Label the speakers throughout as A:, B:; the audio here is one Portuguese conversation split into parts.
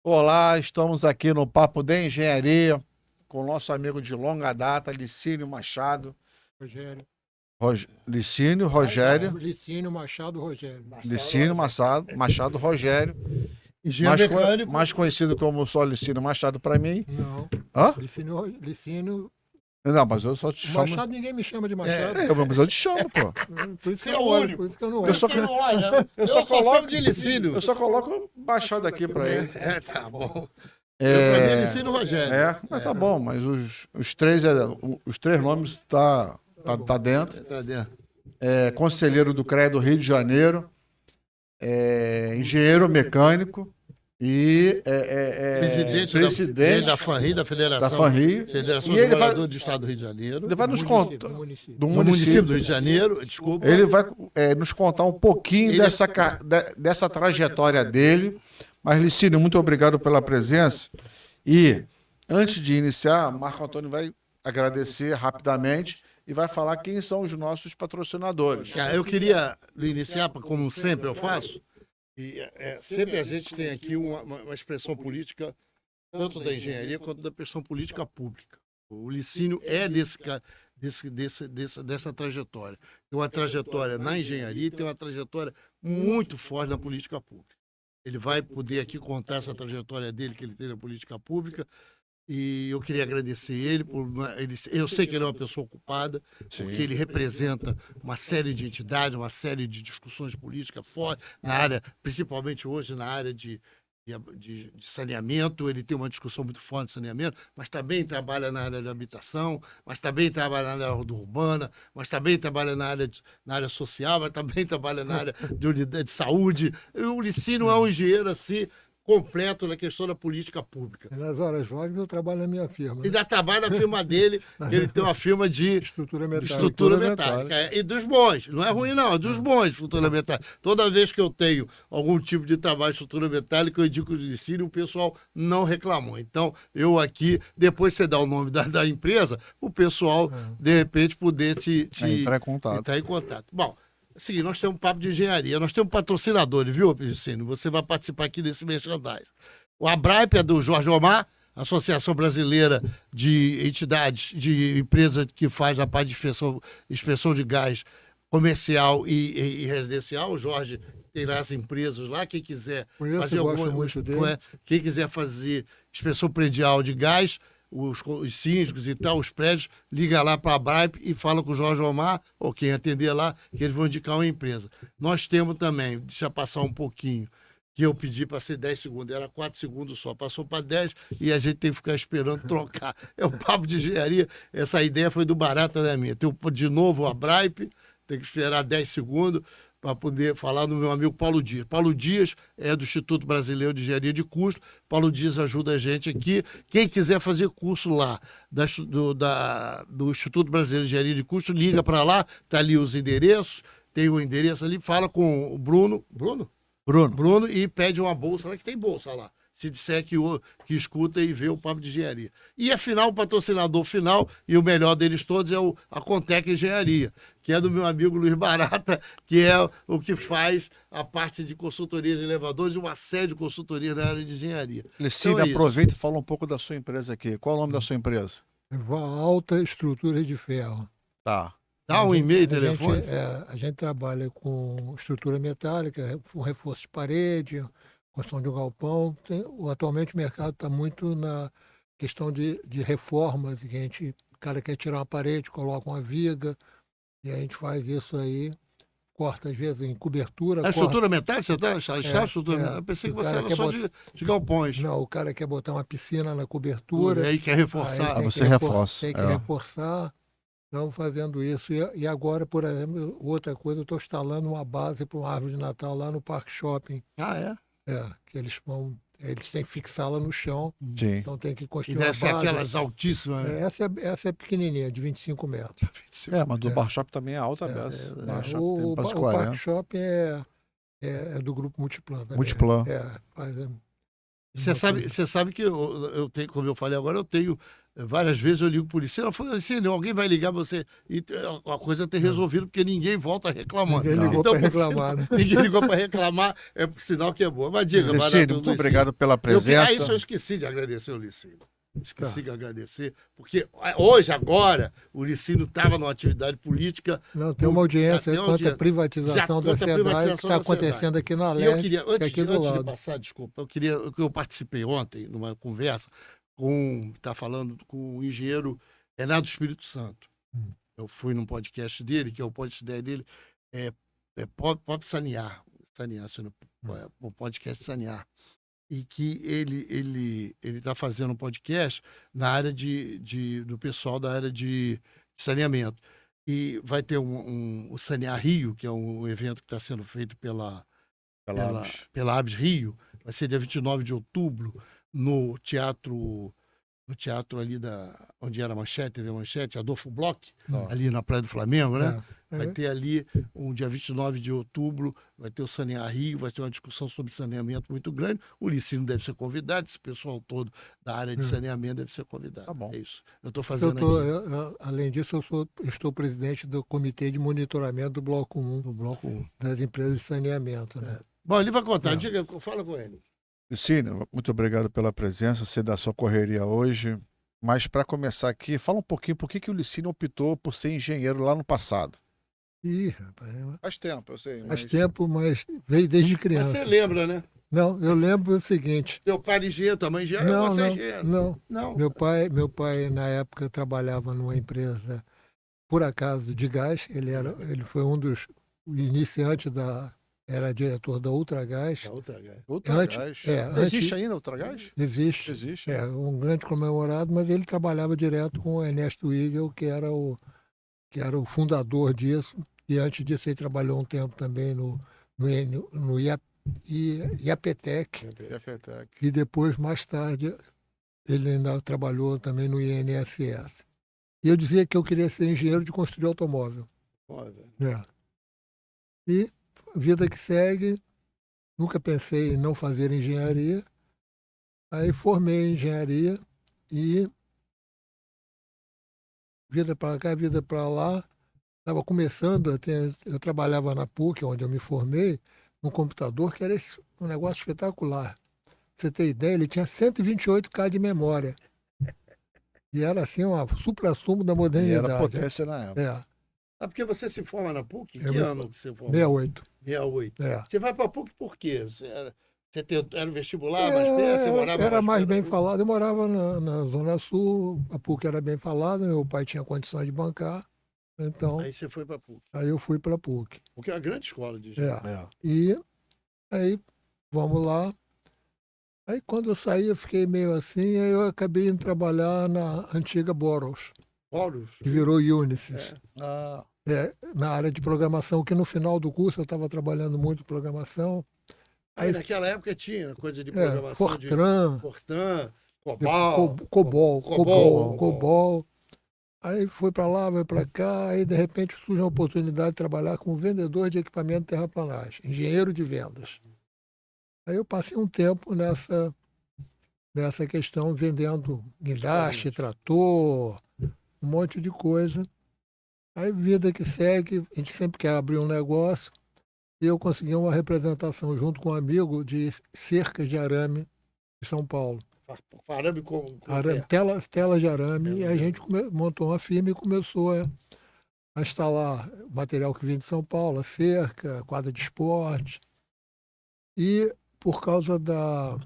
A: Olá, estamos aqui no Papo de Engenharia com o nosso amigo de longa data, Licínio Machado.
B: Rogério.
A: Licínio, Rogério.
B: Licínio Machado Rogério.
A: Licínio Machado Rogério.
B: Engenheiro mecânico.
A: Mais conhecido como só Licínio Machado para mim.
B: Não.
A: Hã?
B: Licínio.
A: Não, mas eu só te chamo.
B: Machado, ninguém me chama de Machado.
A: Mas eu te chamo, pô.
B: Por isso
C: Você
B: que
C: é
B: eu
C: o
B: olho,
C: único.
B: por isso que eu não
A: Eu
B: olho.
A: só, eu só
C: chamo
A: coloco
C: de Licínio.
A: Eu só coloco Machado aqui para ele.
C: Tá bom.
A: É,
C: Pra mim é Licínio Rogério.
A: mas tá bom, mas os três nomes tá dentro.
C: Tá dentro.
A: Conselheiro do CREA do Rio de Janeiro, engenheiro mecânico e
C: Presidente da FANRI, da Federação,
A: da FANRI.
C: Federação
A: E
C: dos
A: ele vai-
C: Moradores do Estado do Rio de Janeiro.
A: Ele vai nos contar
B: Do município.
A: do
C: No município do
A: município.
C: Rio de Janeiro, desculpa.
A: Ele vai nos contar um pouquinho
C: Ele-
A: dessa trajetória dele. Mas, Licínio, muito obrigado pela presença. E, antes de iniciar, Marco Antônio vai agradecer rapidamente e vai falar quem são os nossos patrocinadores.
C: Cara, eu queria iniciar, como sempre eu faço, e sempre a gente tem aqui uma expressão política, tanto da engenharia quanto da expressão política pública. O Licínio é dessa trajetória. Tem uma trajetória na engenharia e tem uma trajetória muito forte na política pública. Ele vai poder aqui contar essa trajetória dele que ele tem na política pública. E eu queria agradecer ele eu sei que ele é uma pessoa ocupada, porque ele representa uma série de entidades, uma série de discussões políticas fortes na área, principalmente hoje na área de saneamento. Ele tem uma discussão muito forte de saneamento, mas também trabalha na área de habitação, mas também trabalha na área urbana, mas também trabalha na área social, mas também trabalha na área de unidade de saúde. O Licínio é um engenheiro assim completo na questão da política pública.
B: Nas horas vagas eu trabalho na minha firma.
C: E dá trabalho na firma dele, que ele tem uma firma de
B: Estrutura metálica.
C: estrutura metálica. E dos bons, não é ruim não, é dos bons estrutura metálica. Toda vez que eu tenho algum tipo de trabalho de estrutura metálica, eu indico o Licínio, o pessoal não reclamou. Então, eu aqui, depois você dá o nome da empresa, o pessoal, de repente, poder
A: Entrar em contato.
C: entrar em contato. Bom, seguinte, nós temos um papo de engenharia, nós temos patrocinadores, viu, Licínio? Você vai participar aqui desse merchandising. O Abraip é do Jorge Omar, Associação Brasileira de Entidades, de empresa que faz a parte de inspeção de gás comercial e residencial. O Jorge tem lá as empresas lá, quem quiser fazer
B: gosto muito dele.
C: quem quiser fazer inspeção predial de gás, os síndicos e tal, os prédios, liga lá para a Abraip e fala com o Jorge Omar, ou quem atender lá, que eles vão indicar uma empresa. Nós temos também, deixa eu passar um pouquinho, que eu pedi para ser 10 segundos, era 4 segundos só, passou para 10 e a gente tem que ficar esperando trocar. É um papo de engenharia, essa ideia foi do Barata da minha. Tem de novo a Abraip, tem que esperar 10 segundos para poder falar do meu amigo Paulo Dias. Paulo Dias é do Instituto Brasileiro de Engenharia de Custo. Paulo Dias ajuda a gente aqui. Quem quiser fazer curso lá do Instituto Brasileiro de Engenharia de Custo, liga para lá, tá ali os endereços, tem o endereço ali, fala com o Bruno e pede uma bolsa lá, que tem bolsa lá. Se disser que escuta e vê o papo de engenharia. E afinal, o patrocinador final, e o melhor deles todos, é a Contec Engenharia, que é do meu amigo Luiz Barata, que é o que faz a parte de consultoria de elevadores e uma série de consultoria na área de engenharia.
A: Licínio,
C: Então é isso.
A: aproveita e fala um pouco da sua empresa aqui. Qual é o nome da sua empresa?
B: Alta Estrutura de Ferro.
A: Tá.
C: Dá um e-mail, telefone.
B: A gente trabalha com estrutura metálica, com reforço de parede, construção de um galpão. Atualmente o mercado está muito na questão de reformas, que o cara quer tirar uma parede, coloca uma viga, e a gente faz isso aí, corta às vezes em cobertura.
C: A estrutura metálica, você está estrutura metálica? Eu pensei que você era só de galpões.
B: Não, o cara quer botar uma piscina na cobertura.
C: E aí quer reforçar.
B: Aí
A: Você reforça.
B: Tem que reforçar. Estamos fazendo isso. E agora, por exemplo, outra coisa, eu estou instalando uma base para uma árvore de Natal lá no Parque Shopping.
C: Ah, é?
B: Que eles têm que fixá-la no chão.
A: Sim.
B: Então tem que
C: E
B: construir uma
C: deve
B: base.
C: ser aquelas altíssimas.
B: Essa é pequenininha, de 25 metros.
A: Mas do Bar Shop também é alta dessa. Bar Shop tem
B: O
A: quase
B: Parque
A: 40.
B: Shopping é do grupo Multiplan também.
A: Multiplan.
B: Faz
C: Você sabe que eu tenho, como eu falei agora, eu tenho várias vezes eu ligo para o Licínio, ela fala assim, alguém vai ligar pra você e a coisa ter resolvido, porque ninguém volta reclamando.
B: Ninguém ligou
C: Então,
B: para reclamar, né?
C: Ninguém ligou para reclamar, é por sinal que é boa. Mas diga,
A: Licínio, muito obrigado pela presença.
C: Isso eu esqueci de agradecer o Licínio. Esqueci de agradecer, porque hoje, agora, o Licínio estava numa atividade política.
B: Não, tem uma audiência quanto à privatização da SEDAI que está acontecendo aqui na
C: E eu
B: Leste,
C: queria,
B: que é aqui do
C: antes de
B: lado.
C: passar, desculpa, eu participei ontem numa conversa falando com o engenheiro Renato Espírito Santo. Eu fui num podcast dele, que é o podcast dele, Pop Sanear, o podcast Sanear. E que ele está fazendo um podcast na área do pessoal da área de saneamento. E vai ter o Sanear Rio, que é um evento que está sendo feito pela ABS Rio. Vai ser dia 29 de outubro, no teatro ali onde era a Manchete, TV Manchete, Adolfo Bloch, ali na Praia do Flamengo, né? Vai ter ali, dia 29 de outubro, vai ter o Sanear Rio, vai ter uma discussão sobre saneamento muito grande. O Licínio deve ser convidado, esse pessoal todo da área de saneamento deve ser convidado.
A: Tá bom.
C: É isso. Eu estou fazendo aqui.
B: Além disso, eu estou presidente do Comitê de Monitoramento do Bloco 1, das empresas de saneamento. Né?
C: Bom, ele vai contar, fala com ele.
A: Licínio, muito obrigado pela presença, você da sua correria hoje. Mas para começar aqui, fala um pouquinho por que o Licínio optou por ser engenheiro lá no passado.
B: Ih, rapaz.
A: Faz tempo, eu sei.
B: Faz tempo, mas veio desde criança.
C: Mas você lembra, né?
B: Não, eu lembro o seguinte.
C: Teu pai era engenheiro, tua mãe engenheiro, você é engenheiro.
B: Não. Meu pai, na época, trabalhava numa empresa, por acaso, de gás. Ele foi um dos iniciantes era diretor da Ultragás.
A: Ultragás. Existe ainda Ultragás?
B: Existe.
A: Existe.
B: Um grande comemorado, mas ele trabalhava direto com o Ernesto Igel, que era o fundador disso. E antes disso ele trabalhou um tempo também no IAPTEC. E depois, mais tarde, ele ainda trabalhou também no INSS. E eu dizia que eu queria ser engenheiro de construir automóvel. E vida que segue, nunca pensei em não fazer engenharia. Aí formei em engenharia e vida para cá, vida para lá. Estava começando, eu trabalhava na PUC, onde eu me formei, num computador que era um negócio espetacular. Pra você ter ideia, ele tinha 128K de memória. E era assim, um supra-sumo da modernidade.
A: E era potência na época.
C: Porque você se forma na PUC? Que ano que você formou?
B: 68.
C: 68. Você vai para a PUC por quê? Era um vestibular mais perto? Você morava
B: era mais bem falado. Eu morava na Zona Sul, a PUC era bem falada, meu pai tinha condições de bancar. Então,
C: aí você foi para a PUC.
B: Aí eu fui para a PUC.
C: Porque é uma grande escola de engenharia.
B: E aí, vamos lá. Aí quando eu saí, eu fiquei meio assim, aí eu acabei indo trabalhar na antiga Boros. Que virou Unisys. Na área de programação, que no final do curso eu estava trabalhando muito em programação.
C: Aí naquela época tinha coisa de programação
B: Fortran,
C: COBOL.
B: COBOL. Aí foi para lá, vai para cá, aí de repente surge a oportunidade de trabalhar como vendedor de equipamento de terraplanagem, engenheiro de vendas. Aí eu passei um tempo nessa questão, vendendo guindaste, trator, um monte de coisa. Aí, vida que segue, a gente sempre quer abrir um negócio, e eu consegui uma representação junto com um amigo de cercas de arame de São Paulo.
C: Arame
B: telas de arame, e a gente montou uma firma e começou a instalar material que vinha de São Paulo, cerca, quadra de esporte. E por causa do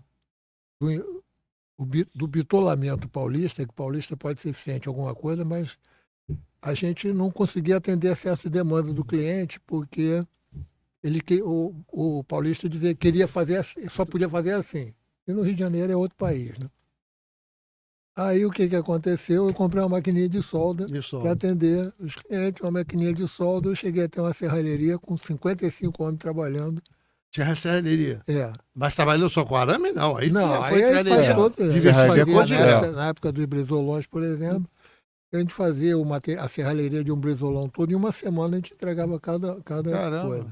B: bitolamento paulista, que paulista pode ser eficiente em alguma coisa, mas a gente não conseguia atender excesso de demanda do cliente, porque o paulista dizia que queria fazer assim, só podia fazer assim. E no Rio de Janeiro é outro país, né? Aí o que aconteceu? Eu comprei uma maquininha de solda para atender os clientes, uma maquininha de solda. Eu cheguei a ter uma serralheria com 55 homens trabalhando.
C: Tinha serralheria? Mas trabalhou só com arame? Não, aí
B: não,
C: foi serralheria.
B: Na época do Ibrizolões, por exemplo, A gente fazia a serralheria de um brisolão todo, em uma semana a gente entregava cada
A: Caramba.
B: coisa.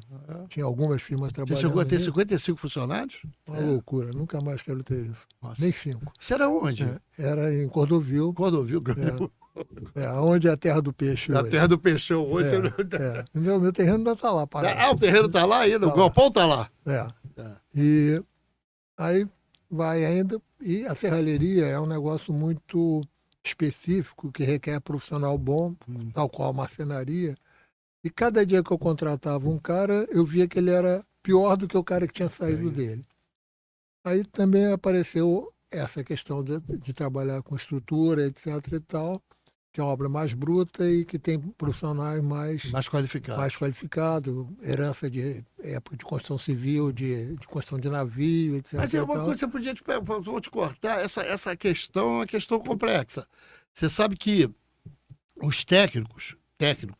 B: Tinha algumas firmas
C: Você
B: trabalhando.
C: chegou a ter
B: nisso.
C: 55 funcionários?
B: Uma loucura, nunca mais quero ter isso.
C: Nossa.
B: Nem 5.
C: Você era onde?
B: Era em Cordovil,
C: Cordovil,
B: onde é a terra do peixe
C: a
B: hoje.
C: terra do peixão. Hoje você não...
B: Entendeu? Meu terreno ainda está lá, parado.
C: O terreno tá lá ainda, o
B: Tá
C: galpão tá lá. Tá.
B: E aí vai ainda, e a serralheria é um negócio muito específico, que requer profissional bom, tal qual a marcenaria. E cada dia que eu contratava um cara, eu via que ele era pior do que o cara que tinha saído dele. Aí também apareceu essa questão de trabalhar com estrutura, etc. e tal, que é uma obra mais bruta e que tem profissionais
C: Mais qualificado.
B: mais qualificados, herança de época de construção civil, de construção de navio, etc.
C: Mas é
B: e
C: uma
B: tal.
C: coisa que você podia te perguntar, vou te cortar, essa questão é uma questão complexa. Você sabe que os técnicos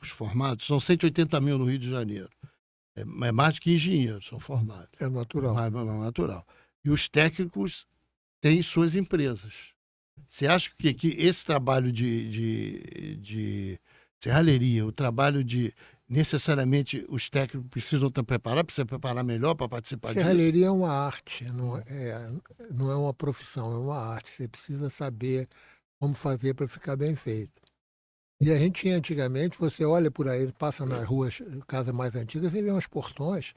C: formados, são 180 mil no Rio de Janeiro. É mais de que engenheiros são formados.
B: É natural.
C: Mais natural. E os técnicos têm suas empresas. Você acha que esse trabalho de serralheria, o trabalho de necessariamente os técnicos precisam estar preparados, precisam preparar melhor para participar disso?
B: Serralheria é uma arte, não é uma profissão, é uma arte. Você precisa saber como fazer para ficar bem feito. E a gente tinha antigamente, você olha por aí, passa nas ruas, casas mais antigas, você vê uns portões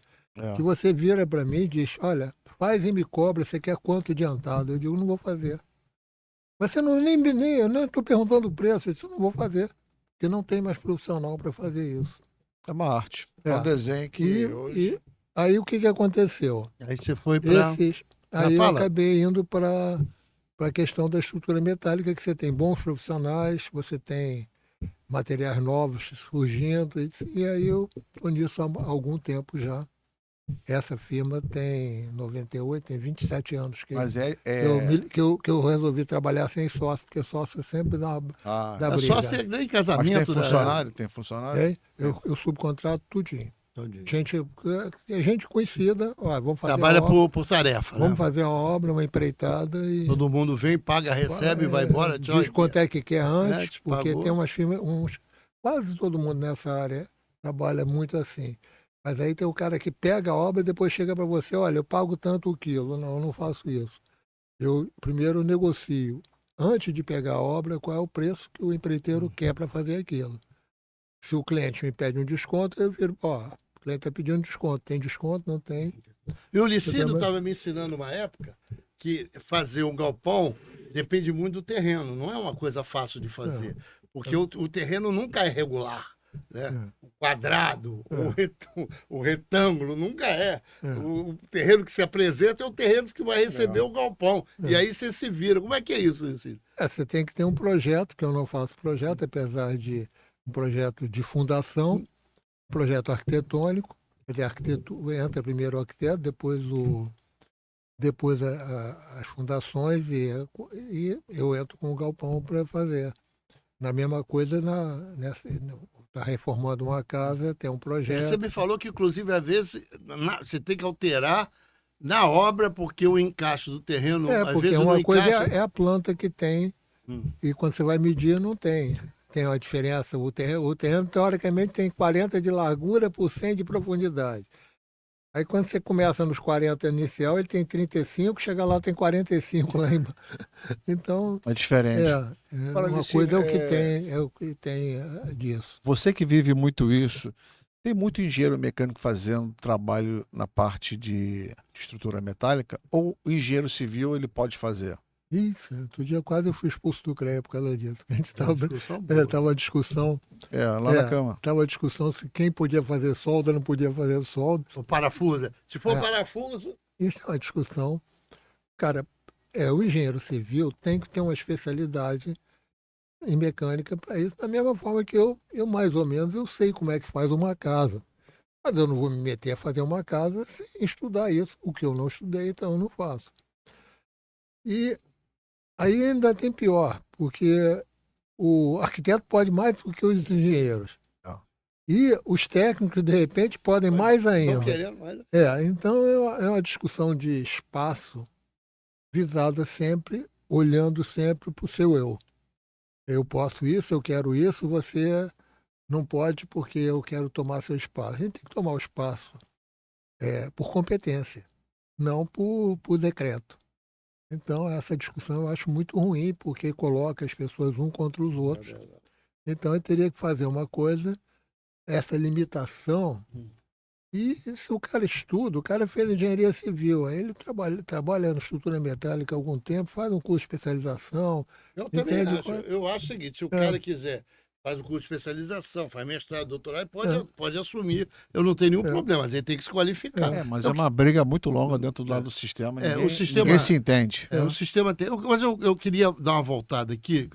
B: que você vira para mim e diz, olha, faz e me cobra, você quer quanto adiantado? Eu digo, não vou fazer. Mas você não eu não estou perguntando o preço, eu disse, não vou fazer, porque não tem mais profissional para fazer isso.
A: É uma arte. É um desenho que
B: E aí o que aconteceu?
C: Aí você foi para...
B: Aí eu acabei indo para a questão da estrutura metálica, que você tem bons profissionais, você tem materiais novos surgindo, e aí eu estou nisso há algum tempo já. Essa firma tem 98, tem 27 anos que, que eu resolvi trabalhar sem sócio, porque sócio sempre dá briga.
C: Sócio nem
A: Mas
C: casamento.
A: tem funcionário?
B: Eu subcontrato tudinho. Gente conhecida, vamos fazer
C: trabalha por tarefa.
B: Vamos fazer uma obra, uma empreitada e...
C: Todo mundo vem, paga, recebe, vai embora. Tchau.
B: Diz quanto é que quer antes, porque
C: pagou.
B: tem umas firmas, quase todo mundo nessa área trabalha muito assim. Mas aí tem o cara que pega a obra e depois chega para você, olha, eu pago tanto o quilo. Não, eu não faço isso. Eu primeiro negocio, antes de pegar a obra, qual é o preço que o empreiteiro quer para fazer aquilo. Se o cliente me pede um desconto, eu viro, o cliente está pedindo desconto. Tem desconto? Não tem.
C: E o Licínio estava me ensinando uma época que fazer um galpão depende muito do terreno. Não é uma coisa fácil de fazer. Porque o terreno nunca é regular. Né? O quadrado, o retângulo, nunca é. O terreno que se apresenta é o terreno que vai receber o galpão. E aí você se vira. Como é que é isso, Licínio?
B: Você tem que ter um projeto, que eu não faço projeto, apesar de um projeto de fundação, projeto arquitetônico. Entra primeiro o arquiteto, depois as fundações e eu entro com o galpão para fazer. Na mesma coisa, está reformando uma casa, tem um projeto.
C: Você me falou que, inclusive, às vezes, você tem que alterar na obra, porque o encaixe do terreno, às
B: porque
C: vezes,
B: uma
C: não
B: coisa
C: encaixa.
B: é a planta que tem, e quando você vai medir, não tem. Tem uma diferença. O terreno, teoricamente, tem 40 de largura por 100 de profundidade. Aí, quando você começa nos 40 inicial, ele tem 35, chega lá, tem 45 lá embaixo. Então...
A: É diferente.
B: Uma coisa é o que tem disso.
A: Você que vive muito isso, tem muito engenheiro mecânico fazendo trabalho na parte de estrutura metálica, ou o engenheiro civil ele pode fazer?
B: Isso, outro dia quase eu fui expulso do CREA por causa disso. A gente estava a discussão.
A: Lá na cama.
B: Estava a discussão se quem podia fazer solda, não podia fazer solda.
C: O parafuso. Se for parafuso.
B: Isso é uma discussão. Cara, o engenheiro civil tem que ter uma especialidade em mecânica para isso, da mesma forma que eu mais ou menos, eu sei como é que faz uma casa. Mas eu não vou me meter a fazer uma casa sem estudar isso. O que eu não estudei, então eu não faço. E aí ainda tem pior, porque o arquiteto pode mais do que os engenheiros. E os técnicos, de repente, podem mais ainda. Então é uma discussão de espaço visada sempre, olhando sempre para o seu eu. eu posso isso, eu quero isso, você não pode porque eu quero tomar seu espaço. A gente tem que tomar o espaço por competência, não por decreto. Então, essa discussão eu acho muito ruim, porque coloca as pessoas um contra os outros. Então, eu teria que fazer uma coisa, essa limitação. E se o cara estuda, o cara fez engenharia civil, aí ele trabalha na estrutura metálica há algum tempo, faz um curso de especialização.
C: Eu também
B: entende?
C: acho. Eu acho o seguinte, se o
B: É.
C: cara quiser, faz o curso de especialização, faz mestrado, doutorado, pode,
B: É.
C: pode assumir. Eu não tenho nenhum
B: É.
C: problema, mas ele tem que se qualificar.
A: Mas é uma briga muito longa dentro do lado do sistema.
C: O sistema-
A: Ninguém se entende.
C: O sistema tem. Mas eu queria dar uma voltada aqui,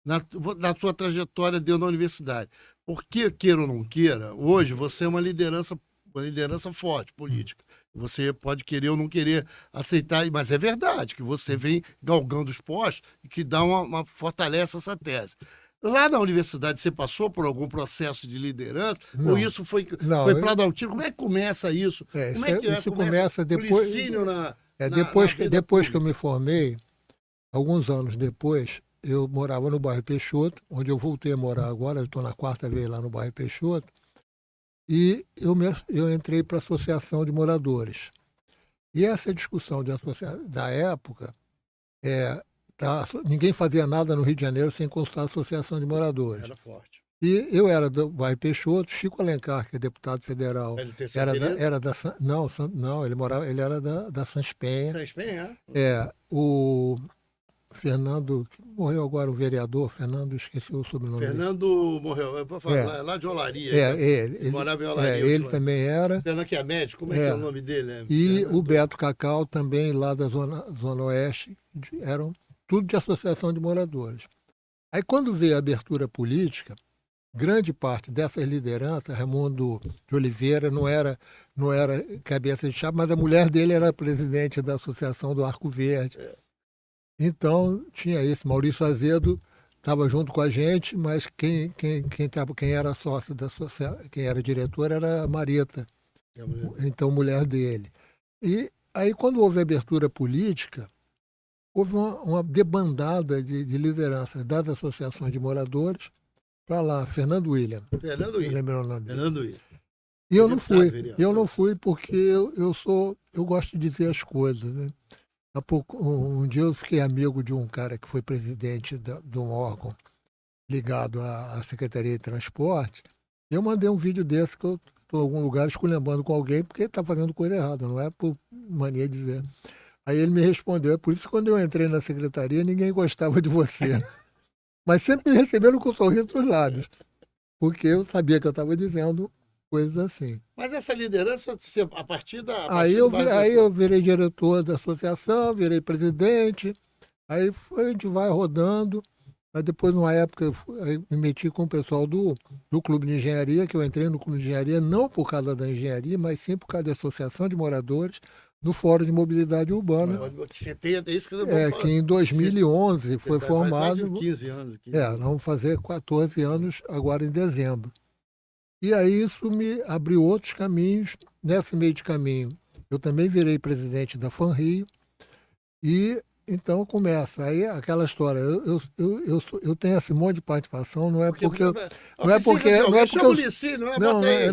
C: na tua trajetória dentro da universidade. Porque, queira ou não queira, hoje você é uma liderança forte, política. Você pode querer ou não querer aceitar, mas é verdade que você vem galgando os postos e que dá fortalece essa tese. Lá na universidade, você passou por algum processo de liderança?
B: Não.
C: Ou isso foi
B: Não,
C: para dar um tiro? Como é que começa isso? Como é que
B: isso começa
C: o
B: depois.
C: licínio
B: Depois que eu me formei, alguns anos depois, eu morava no bairro Peixoto, onde eu voltei a morar agora, eu estou na 4ª vez lá no bairro Peixoto, e eu entrei para a Associação de Moradores. E essa discussão da época, ninguém fazia nada no Rio de Janeiro sem consultar a Associação de Moradores.
C: Era forte.
B: E eu era do bairro Peixoto, Chico Alencar, que é deputado federal, era da não, ele era da Sanspenha.
C: Sanspenha,
B: O Fernando, que morreu agora, o vereador, Fernando, esqueci o sobrenome
C: Fernando morreu, eu vou falar, lá de Olaria.
B: ele
C: morava em Olaria.
B: ele também era.
C: Fernando que é médico, como é que é o nome dele?
B: E
C: Fernando.
B: o Beto Cacau, também lá da Zona Oeste, eram tudo de associação de moradores. Aí quando veio a abertura política, grande parte dessas lideranças, Raimundo de Oliveira não era cabeça de chapa, mas a mulher dele era presidente da Associação do Arco Verde. Então, tinha esse. Maurício Azedo estava junto com a gente, mas quem era sócio da associação, quem era diretor era a Marita, então mulher dele. E aí, quando houve abertura política, houve uma debandada de lideranças das associações de moradores para lá, Fernando William. Lembrou o nome dele.
C: Fernando William.
B: E eu não fui porque eu gosto de dizer as coisas, né? Um dia eu fiquei amigo de um cara que foi presidente de um órgão ligado à Secretaria de Transporte. Eu mandei um vídeo desse que eu estou em algum lugar esculhambando com alguém porque está fazendo coisa errada, não é por mania de dizer. Aí ele me respondeu, é por isso que quando eu entrei na secretaria ninguém gostava de você. Mas sempre me receberam com um sorriso nos lábios, porque eu sabia que eu estava dizendo coisas assim.
C: Mas essa liderança, a partir da...
B: Aí eu virei diretor da associação, virei presidente, aí a gente vai rodando. Mas depois, numa época, eu me meti com o pessoal do Clube de Engenharia, que eu entrei no Clube de Engenharia não por causa da engenharia, mas sim por causa da Associação de Moradores, no Fórum de Mobilidade Urbana. Que em 2011 foi formado.
C: Faz 15 anos.
B: Nós vamos fazer 14 anos agora em dezembro. E aí isso me abriu outros caminhos. Nesse meio de caminho, eu também virei presidente da FANRIO. E então começa. Aí aquela história. Eu tenho esse monte de participação, não é porque.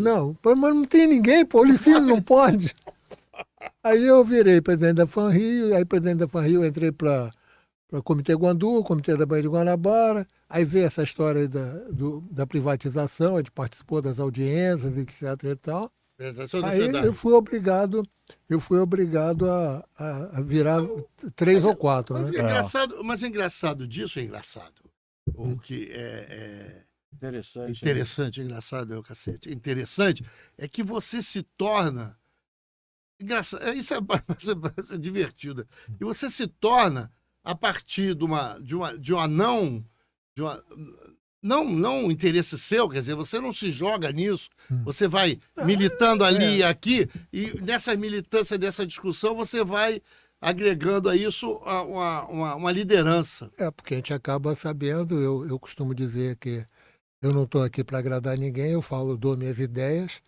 B: Não, mas não tem ninguém, pô. O Licínio não pode. Aí eu virei presidente da FANRIO. Aí, presidente da FANRIO, entrei para o Comitê Guandu, Comitê da Baía de Guanabara. Aí veio essa história da privatização, a gente participou das audiências, etc. e tal. Aí eu fui obrigado a virar 3 ou 4.
C: Mas,
B: né?
C: Mas engraçado disso, o que é interessante, engraçado é o cacete. Interessante é que você se torna... Engraçado, isso é divertido. E você se torna, a partir de uma não interesse seu, quer dizer, você não se joga nisso, você vai militando ali e aqui, e nessa militância, dessa discussão, você vai agregando a isso uma liderança.
B: Porque a gente acaba sabendo, eu costumo dizer que eu não estou aqui para agradar ninguém, dou minhas ideias,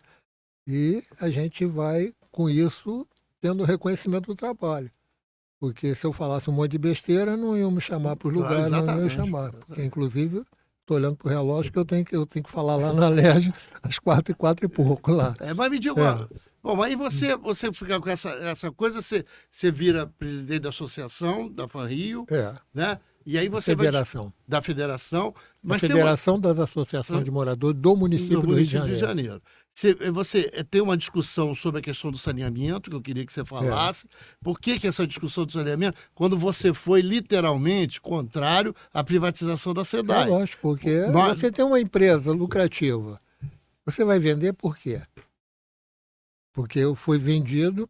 B: e a gente vai, com isso, tendo reconhecimento do trabalho. Porque se eu falasse um monte de besteira, não iam me chamar para os
C: Claro,
B: lugares, não iam
C: exatamente.
B: chamar. Porque, inclusive, estou olhando para o relógio que eu tenho que falar lá na LERJ às 4h e pouco lá.
C: Mas me diga, bom, aí você fica com essa coisa, você vira presidente da associação, da FANRIO, né? E aí você
B: Federação.
C: da federação,
B: A
C: mas
B: Federação das Associações de Moradores do município do Rio de Janeiro.
C: Você tem uma discussão sobre a questão do saneamento, que eu queria que você falasse. Por que essa discussão do saneamento? Quando você foi literalmente contrário à privatização da SEDAI.
B: Lógico, porque você tem uma empresa lucrativa. Você vai vender por quê? Porque eu fui vendido,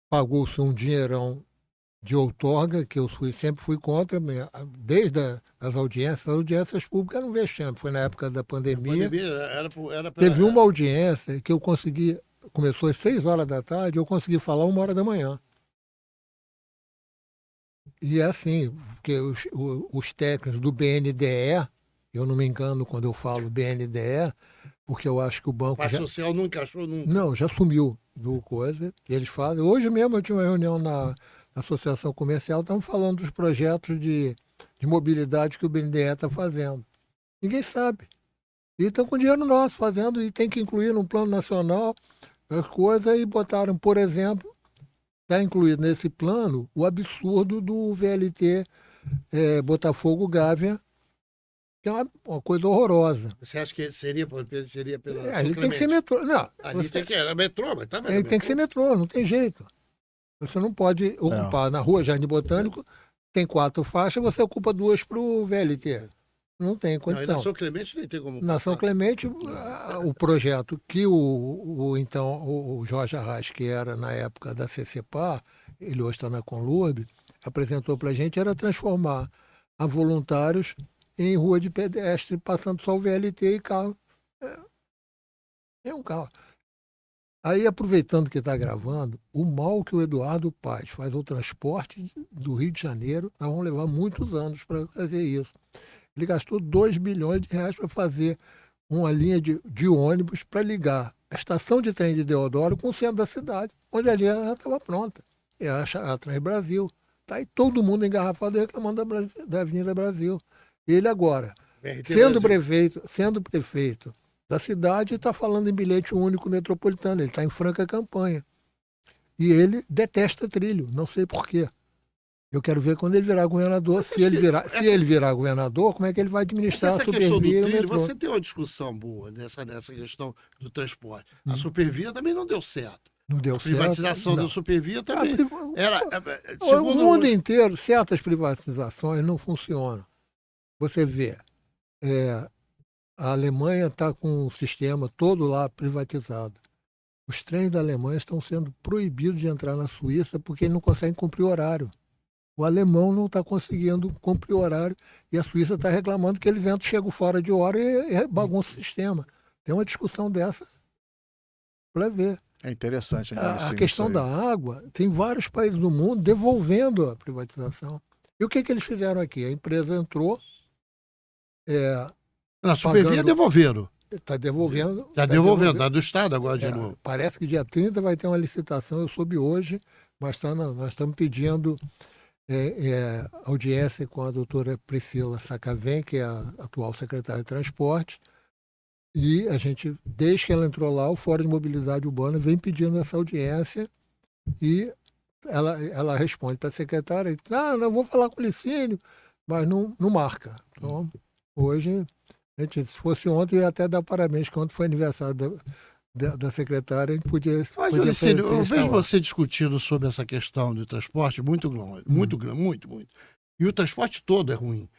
B: pagou-se um dinheirão de outorga, que eu sempre fui contra, desde as audiências públicas eram um vexame. Foi na época da pandemia. Teve uma audiência que eu consegui, começou às 6 horas da tarde, eu consegui falar 1h da manhã. E é assim, porque os técnicos do BNDE, eu não me engano quando eu falo BNDE, porque eu acho que o banco...
C: Parte social não encaixou nunca.
B: Não, já sumiu do coisa. Eles fazem. Hoje mesmo eu tinha uma reunião na Associação Comercial, estamos falando dos projetos de mobilidade que o BNDE está fazendo. Ninguém sabe. E estão com dinheiro nosso fazendo, e tem que incluir no plano nacional as coisas, e botaram, por exemplo, está incluído nesse plano o absurdo do VLT Botafogo Gávea, que é uma coisa horrorosa.
C: Você acha que seria pela...
B: Ele tem que ser metrô. Não,
C: ali era metrô, mas tá vendo?
B: Ele tem que ser metrô, não tem jeito. Você não pode ocupar na rua Jardim Botânico, tem 4 faixas, você ocupa 2 para o VLT. Não tem condição.
C: Não, na São Clemente nem tem como...
B: Na São Clemente, o projeto que o Jorge Arraes, que era na época da CCPAR, ele hoje está na Conlurb, apresentou para a gente, era transformar a voluntários em rua de pedestre, passando só o VLT e carro. É um carro. Aí, aproveitando que está gravando, o mal que o Eduardo Paes faz ao transporte do Rio de Janeiro, nós vamos levar muitos anos para fazer isso. Ele gastou 2 bilhões de reais para fazer uma linha de ônibus para ligar a estação de trem de Deodoro com o centro da cidade, onde ali ela estava pronta. É a Transbrasil. Está aí todo mundo engarrafado reclamando da Avenida Brasil. Ele agora, sendo prefeito da cidade, está falando em bilhete único metropolitano. Ele está em franca campanha. E ele detesta trilho, não sei por quê. Eu quero ver quando ele virar governador. Se ele virar governador, como é que ele vai administrar a Supervia e o metrô?
C: Você tem uma discussão boa nessa questão do transporte. A Supervia também não deu certo.
B: Não deu certo.
C: A privatização da Supervia também.
B: O mundo inteiro, certas privatizações não funcionam. Você vê, a Alemanha está com o sistema todo lá privatizado. Os trens da Alemanha estão sendo proibidos de entrar na Suíça porque eles não conseguem cumprir horário. O alemão não está conseguindo cumprir horário e a Suíça está reclamando que eles chegam fora de hora e bagunçam o sistema. Tem uma discussão dessa para ver.
A: É interessante.
B: A questão da água, tem vários países do mundo devolvendo a privatização. E o que eles fizeram aqui? A empresa entrou...
C: Na Supervia devolveram.
B: Está devolvendo.
C: Está devolvendo, está do Estado agora de novo.
B: Parece que dia 30 vai ter uma licitação, eu soube hoje, mas nós estamos pedindo audiência com a doutora Priscila Sacavém, que é a atual secretária de Transporte, e a gente, desde que ela entrou lá, o Fórum de Mobilidade Urbana vem pedindo essa audiência e ela responde para a secretária e diz, não vou falar com o Licínio, mas não marca. Então, hoje, se fosse ontem, eu ia até dar parabéns, que ontem foi aniversário da secretária, a gente podia
C: Licínio, eu vejo você discutindo sobre essa questão do transporte muito longe, muito. E o transporte todo é ruim.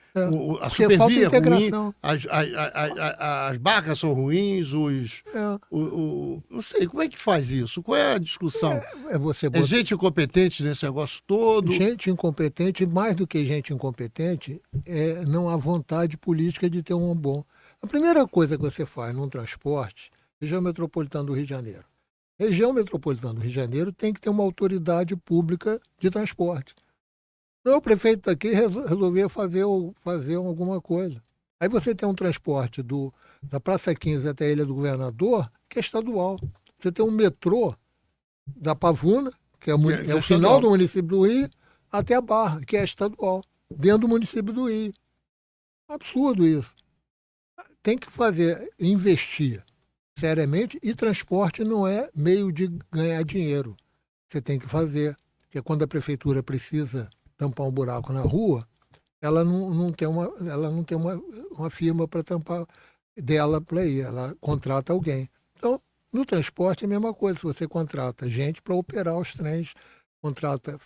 C: A Supervia é ruim, as barcas são ruins, não sei, como é que faz isso? Qual é a discussão? É gente incompetente nesse negócio todo?
B: Gente incompetente, mais do que gente incompetente, não há vontade política de ter um bom. A primeira coisa que você faz num transporte, região metropolitana do Rio de Janeiro. Região metropolitana do Rio de Janeiro tem que ter uma autoridade pública de transporte. Não, o prefeito daqui resolveu fazer alguma coisa. Aí você tem um transporte da Praça 15 até a Ilha do Governador, que é estadual. Você tem um metrô da Pavuna, que é o final do município do Rio, até a Barra, que é estadual, dentro do município do Rio. Absurdo isso. Tem que investir seriamente, e transporte não é meio de ganhar dinheiro. Você tem que fazer, porque quando a prefeitura precisa tampar um buraco na rua, ela não tem uma firma para tampar dela para ir, ela contrata alguém. Então, no transporte é a mesma coisa, se você contrata gente para operar os trens, contrata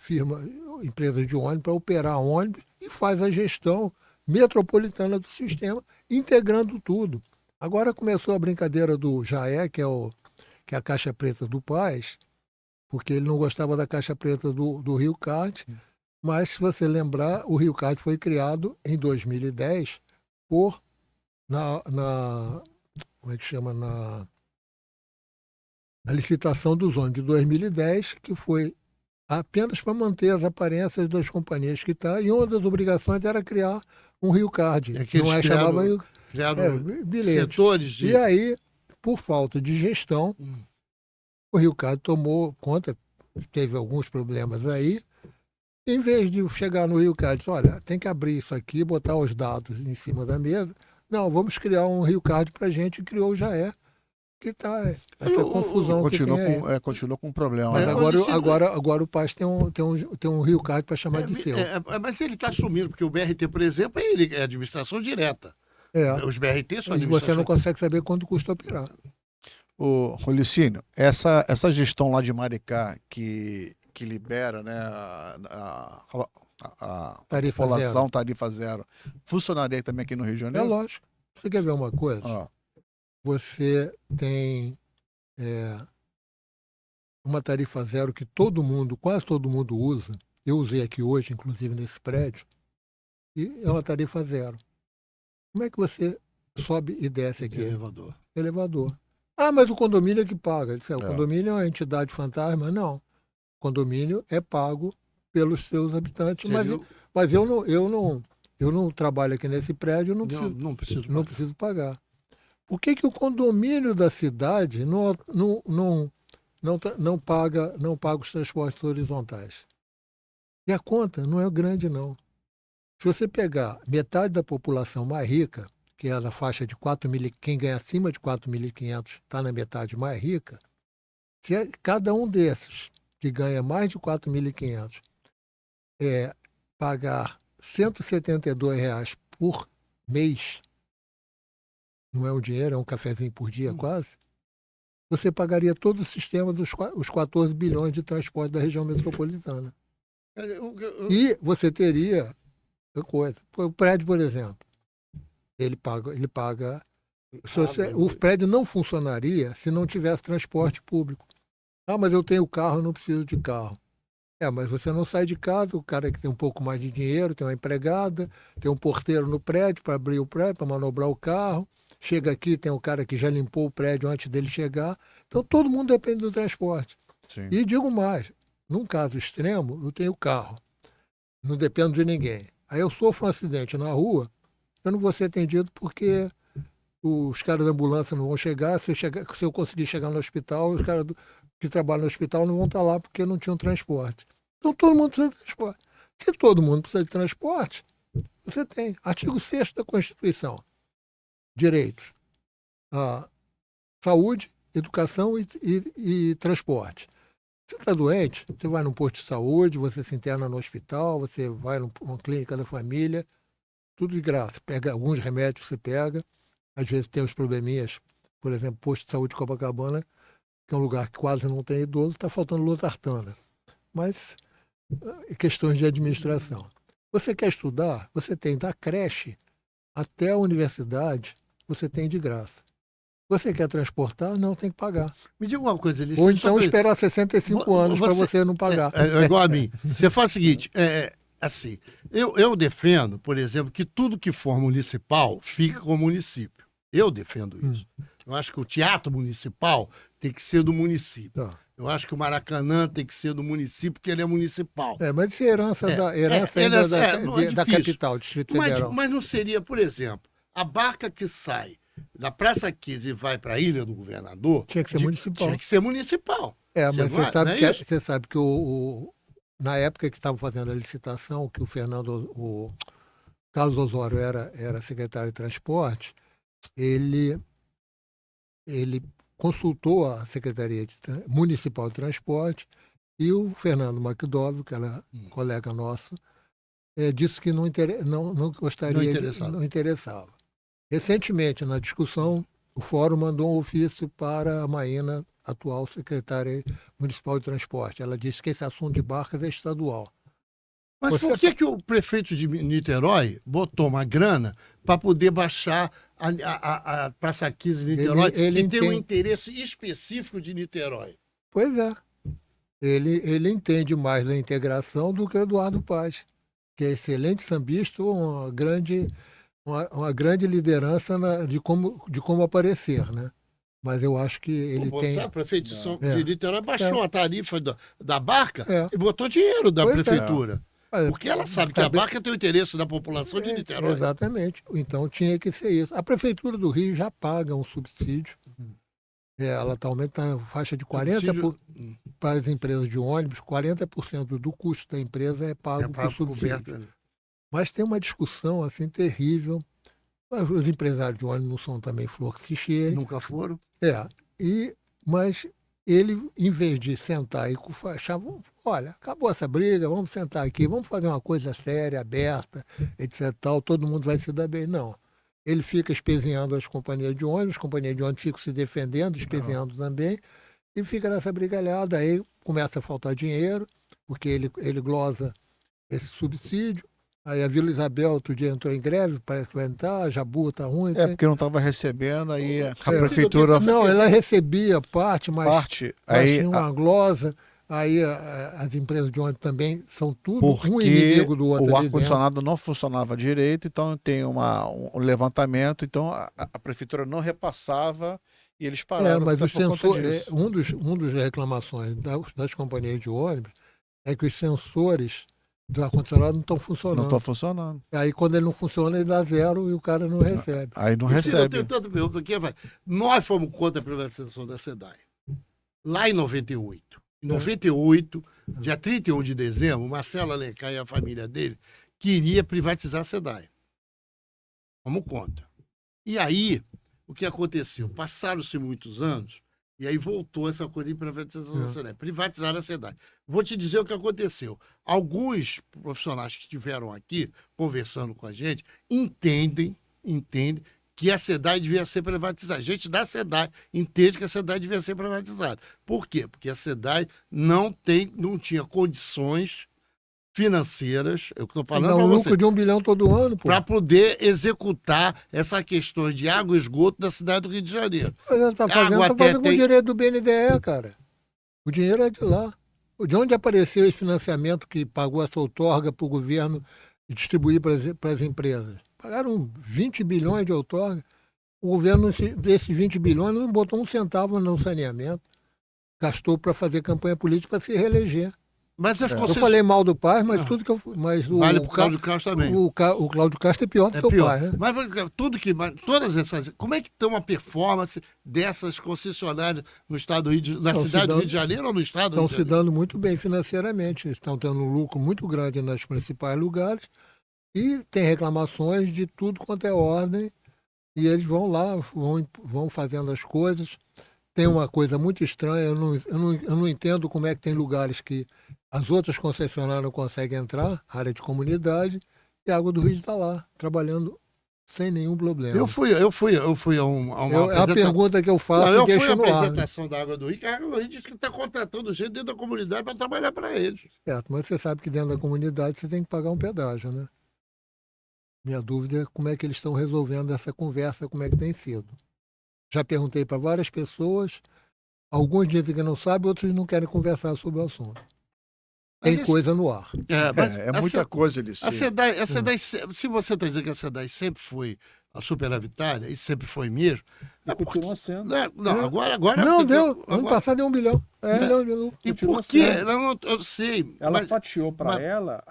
B: empresa de ônibus para operar ônibus e faz a gestão metropolitana do sistema, integrando tudo. Agora começou a brincadeira do Jaé, que é a caixa preta do Paz, porque ele não gostava da caixa preta do Rio Card, mas se você lembrar, o Rio Card foi criado em 2010 como é que chama? Na licitação dos ônibus de 2010, que foi apenas para manter as aparências das companhias que está, e uma das obrigações era criar um Rio Card.
C: É que
B: não é chamava
C: criaram
B: bilhete.
C: setores de...
B: E aí, por falta de gestão, o Rio Card tomou conta, teve alguns problemas aí. Em vez de chegar no Rio Card, olha, tem que abrir isso aqui, botar os dados em cima da mesa. Não, vamos criar um Rio Card para a gente, e criou o Jaé, que está essa confusão que tem aí.
A: Continua com um problema.
B: Mas
A: né?
B: agora o Paz tem um Rio Card para chamar de seu.
C: Mas ele está assumindo, porque o BRT, por exemplo, ele é administração direta. Os BRT são
B: E você não consegue saber quanto custa operar.
A: O Licínio, essa gestão lá de Maricá que libera, né, a
B: Tarifa
A: população
B: zero.
A: tarifa zero, funcionaria também aqui no Rio de Janeiro?
B: É lógico. Você quer ver uma coisa?
A: Ah,
B: Você tem uma tarifa zero que quase todo mundo usa. Eu usei aqui hoje, inclusive nesse prédio, e é uma tarifa zero. Como é que você sobe e desce aqui? Elevador. Ah, mas o condomínio é que paga. O condomínio é uma entidade fantasma? Não. O condomínio é pago pelos seus habitantes, mas eu não trabalho aqui nesse prédio, não preciso pagar. Por que o condomínio da cidade não paga os transportes horizontais? E a conta não é grande, não. Se você pegar metade da população mais rica, que é na faixa de 4.000, quem ganha acima de 4.500 está na metade mais rica, se cada um desses que ganha mais de 4.500 pagar R$ 172 por mês, não é um dinheiro, é um cafezinho por dia quase, você pagaria todo o sistema os 14 bilhões de transporte da região metropolitana. E você teria coisa. O prédio, por exemplo, ele paga. O prédio não funcionaria se não tivesse transporte público. Ah, mas eu tenho carro, eu não preciso de carro. Mas você não sai de casa, o cara que tem um pouco mais de dinheiro, tem uma empregada, tem um porteiro no prédio para abrir o prédio, para manobrar o carro. Chega aqui, tem o cara que já limpou o prédio antes dele chegar. Então, todo mundo depende do transporte.
A: sim.
B: E digo mais, num caso extremo, eu tenho carro. Não dependo de ninguém. Aí eu sofro um acidente na rua, eu não vou ser atendido porque os caras da ambulância não vão chegar. Se eu conseguir chegar no hospital, os caras que trabalham no hospital não vão estar lá porque não tinham transporte. Então, todo mundo precisa de transporte. Se todo mundo precisa de transporte, você tem. Artigo 6º da Constituição. Direitos. Saúde, educação e transporte. Você está doente, você vai num posto de saúde, você se interna no hospital, você vai numa clínica da família, tudo de graça. Pega alguns remédios, você pega. Às vezes tem uns probleminhas, por exemplo, posto de saúde de Copacabana, que é um lugar que quase não tem idoso, está faltando losartana. Mas questões de administração. Você quer estudar, você tem da creche até a universidade, você tem de graça. Você quer transportar, não tem que pagar.
C: Me diga uma coisa, Licínio.
B: Ou então esperar 65 anos para você não pagar.
C: É igual a mim. Você faz o seguinte, assim, eu defendo, por exemplo, que tudo que for municipal fique com o município. Eu defendo isso. Eu acho que o teatro municipal tem que ser do município.
B: Tá.
C: Eu acho que o Maracanã tem que ser do município, porque ele é municipal.
B: Mas isso é herança da capital, Distrito Federal.
C: Mas não seria, por exemplo, a barca que sai da Praça 15 e vai para a Ilha do Governador...
B: Tinha que ser municipal.
C: Tinha que ser municipal.
B: Mas você sabe que o na época que estavam fazendo a licitação, que o Carlos Osório era secretário de transporte, ele consultou a Secretaria Municipal de Transporte e o Fernando McDowell, que era colega nosso, disse que não gostaria, não interessava. Recentemente, na discussão, o Fórum mandou um ofício para a Maína, atual secretária municipal de transporte. Ela disse que esse assunto de barcas é estadual.
C: Mas por que o prefeito de Niterói botou uma grana para poder baixar a Praça 15 de Niterói, que tem um interesse específico de Niterói?
B: Pois é. Ele entende mais da integração do que o Eduardo Paz, que é excelente sambista, uma grande liderança de como aparecer, né? Mas eu acho que ele tem...
C: O prefeito de Niterói baixou a tarifa da barca e botou dinheiro da prefeitura. Porque ela sabe que a barca tem o interesse da população de Niterói.
B: Exatamente. Então tinha que ser isso. A Prefeitura do Rio já paga um subsídio. Ela atualmente está em faixa de 40% para as empresas de ônibus, 40% do custo da empresa é pago por subsídio. Mas tem uma discussão assim terrível. Os empresários de ônibus não são também flor que se cheire.
C: Nunca foram.
B: Mas ele, em vez de sentar e achar, olha, acabou essa briga, vamos sentar aqui, vamos fazer uma coisa séria, aberta, etc. Todo mundo vai se dar bem. Não. Ele fica espezinhando as companhias de ônibus ficam se defendendo, espezinhando também, e fica nessa brigalhada. Aí começa a faltar dinheiro, porque ele glosa esse subsídio. Aí a Vila Isabel outro dia entrou em greve, parece que vai entrar, a Jabu está ruim.
A: Porque não estava recebendo, aí a prefeitura...
B: Não, ela recebia parte, mas
A: aí
B: tinha uma glosa. Aí as empresas de ônibus também são tudo um inimigo do outro.
A: O ar-condicionado não funcionava direito, então tem um levantamento, então a prefeitura não repassava e eles pararam.
B: Mas o sensor, um dos reclamações das companhias de ônibus é que os sensores do ar-condicionado não estão funcionando.
A: Não estão funcionando.
B: Aí quando ele não funciona, ele dá 0 e o cara não recebe.
A: Aí não recebe.
C: Eu tenho tanta pergunta aqui, nós fomos contra a privatização da SEDAI. Lá em 98. Em 98, dia 31 de dezembro, Marcelo Alencar e a família dele queria privatizar a SEDAI. Fomos contra. E aí, o que aconteceu? Passaram-se muitos anos, e aí voltou essa coisa de privatização da SEDAI. Privatizaram a SEDAI. Vou te dizer o que aconteceu. Alguns profissionais que estiveram aqui conversando com a gente entendem que a SEDAI devia ser privatizada. A gente da SEDAI entende que a SEDAI devia ser privatizada. Por quê? Porque a SEDAI não tinha condições financeiras, eu estou falando para
B: lucro de 1 bilhão todo ano,
C: para poder executar essa questão de água e esgoto da cidade do Rio de Janeiro.
B: Mas ela está fazendo com o dinheiro do BNDE, cara. O dinheiro é de lá. De onde apareceu esse financiamento que pagou essa outorga para o governo distribuir para as empresas? Pagaram 20 bilhões de outorga. O governo, desses 20 bilhões, não botou um centavo no saneamento. Gastou para fazer campanha política para se reeleger.
C: Mas as
B: Eu falei mal do Paz, mas tudo que eu...
C: vale pro Cláudio Castro também.
B: O Cláudio Castro é pior do que o Paz, né?
C: Mas todas essas... Como é que estão a performance dessas concessionárias no estado na cidade do Rio de Janeiro ou no estado do Rio de Janeiro?
B: Estão se dando muito bem financeiramente. Estão tendo um lucro muito grande nos principais lugares. E tem reclamações de tudo quanto é ordem, e eles vão lá, vão fazendo as coisas. Tem uma coisa muito estranha, eu não entendo como é que tem lugares que as outras concessionárias não conseguem entrar, área de comunidade, e a Água do Rio está lá, trabalhando sem nenhum problema.
C: Eu fui a uma...
B: É a pergunta que eu faço e deixo no ar.
C: Eu fui à apresentação da Água do Rio, que a Água do Rio disse que está contratando gente dentro da comunidade para trabalhar para eles.
B: Certo, mas você sabe que dentro da comunidade você tem que pagar um pedágio, né? Minha dúvida é como é que eles estão resolvendo essa conversa, como é que tem sido. Já perguntei para várias pessoas, alguns dizem que não sabem, outros não querem conversar sobre o assunto. Tem coisa no ar.
A: É muita coisa, Eliseu.
C: A SEDAI, se você está dizendo que a SEDAI sempre foi a superavitária, e sempre foi mesmo...
A: Continua sendo.
C: Agora...
B: Não, deu. Ano passado deu 1 bilhão. 1 bilhão de lucro.
C: E por quê? Eu sei.
A: Ela fatiou para ela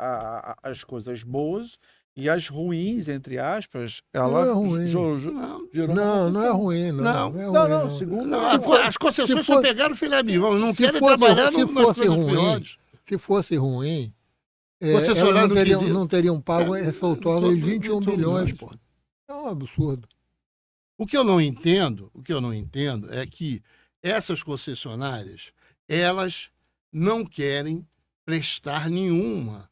A: as coisas boas e as ruins, entre aspas, ela
B: não é ruim.
A: Gerou
B: não é ruim, não.
C: Segundo as concessões só pegaram filé mignon, não querem trabalhar nas coisas piores.
B: Se fosse ruim,
C: Concessionário
B: elas
C: não quis ir.
B: não teriam pago essa outorga de 21 bilhões,
C: pô.
B: pô. É um absurdo.
C: O que eu não entendo é que essas concessionárias, elas não querem prestar nenhuma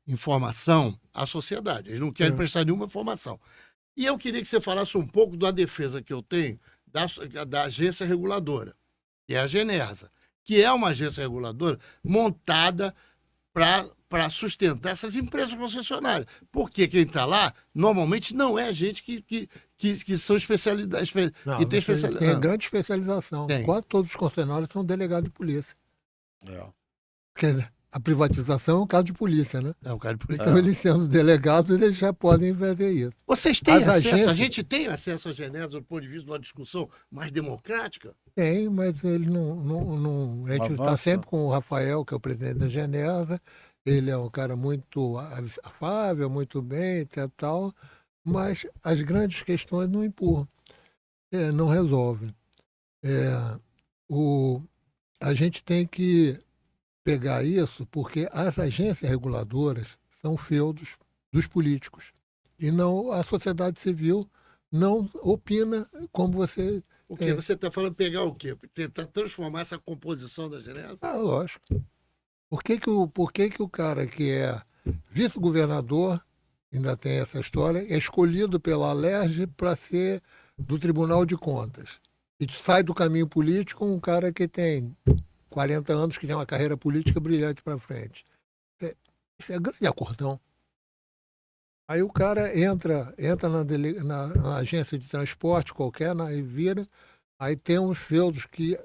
C: informação à sociedade. Eles não querem prestar nenhuma informação. E eu queria que você falasse um pouco da defesa que eu tenho da agência reguladora, que é a Genersa, que é uma agência reguladora montada para sustentar essas empresas concessionárias. Porque quem está lá, normalmente, não é gente que são especialidades.
B: Não,
C: Que tem
B: tem grande especialização.
C: Tem.
B: Quase todos os concessionários são delegados de polícia.
A: É.
B: Quer dizer, a privatização é um caso de polícia, né?
C: É o cara de polícia.
B: Então, eles sendo delegados, eles já podem fazer isso.
C: Vocês têm
B: As
C: acesso?
B: agências-
C: A gente tem acesso à Genersa do ponto de vista de uma discussão mais democrática?
B: Tem, mas ele a gente está
A: Avança.
B: sempre com o Rafael, que é o presidente da Genersa. Ele é um cara muito afável, muito bem, etc, tal, mas as grandes questões não empurram, não resolvem. A gente tem que pegar isso porque as agências reguladoras são feudos dos políticos e não a sociedade civil não opina como você.
C: O quê? Você está falando pegar o quê? Tentar transformar essa composição da Genersa?
B: Lógico. Por que o cara que é vice-governador, ainda tem essa história, é escolhido pela Alerj para ser do Tribunal de Contas? E sai do caminho político um cara que tem 40 anos, que tem uma carreira política brilhante para frente. Isso é grande acordão. Aí o cara entra na agência de transporte qualquer, e vira, aí tem uns feudos que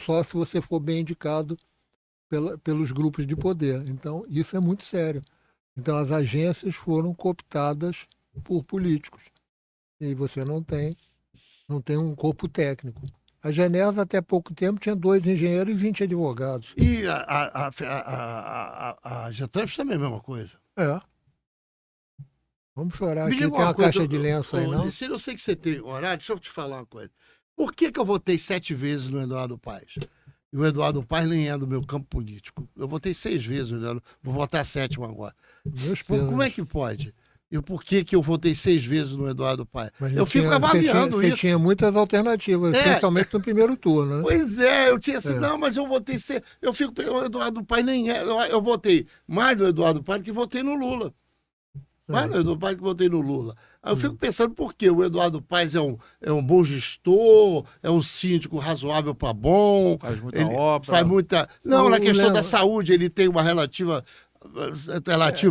B: só se você for bem indicado pelos grupos de poder. Então, isso é muito sério. Então, as agências foram cooptadas por políticos. E você não tem um corpo técnico. A Genersa, até pouco tempo, tinha 2 engenheiros e 20 advogados.
C: E a Getramp também é a mesma coisa.
B: Vamos chorar
C: Me
B: aqui,
C: diga
B: tem uma
C: coisa,
B: caixa de lenço aí, não?
C: Licínio, eu sei que você tem horário, deixa eu te falar uma coisa. Por que eu votei 7 vezes no Eduardo Paes? E o Eduardo Paes nem é do meu campo político. Eu votei 6 vezes, vou votar a 7ª agora.
B: Meus
C: Como é que pode? E por que eu votei 6 vezes no Eduardo Paes?
B: Mas
C: Eu fico avaliando
B: você
C: isso.
B: tinha muitas alternativas, principalmente no primeiro turno, né?
C: Pois é, eu tinha assim, não, mas eu votei. Eu fico o Eduardo Paes nem é. Eu votei mais no Eduardo Paes que votei no Lula. Mais no Eduardo Paes que votei no Lula. Aí eu fico pensando por quê? O Eduardo Paes é um bom gestor, é um síndico razoável para bom.
A: Faz muita obra.
C: Faz muita. Não,
B: Eu
C: na questão
B: lembro.
C: da saúde, ele tem uma relativo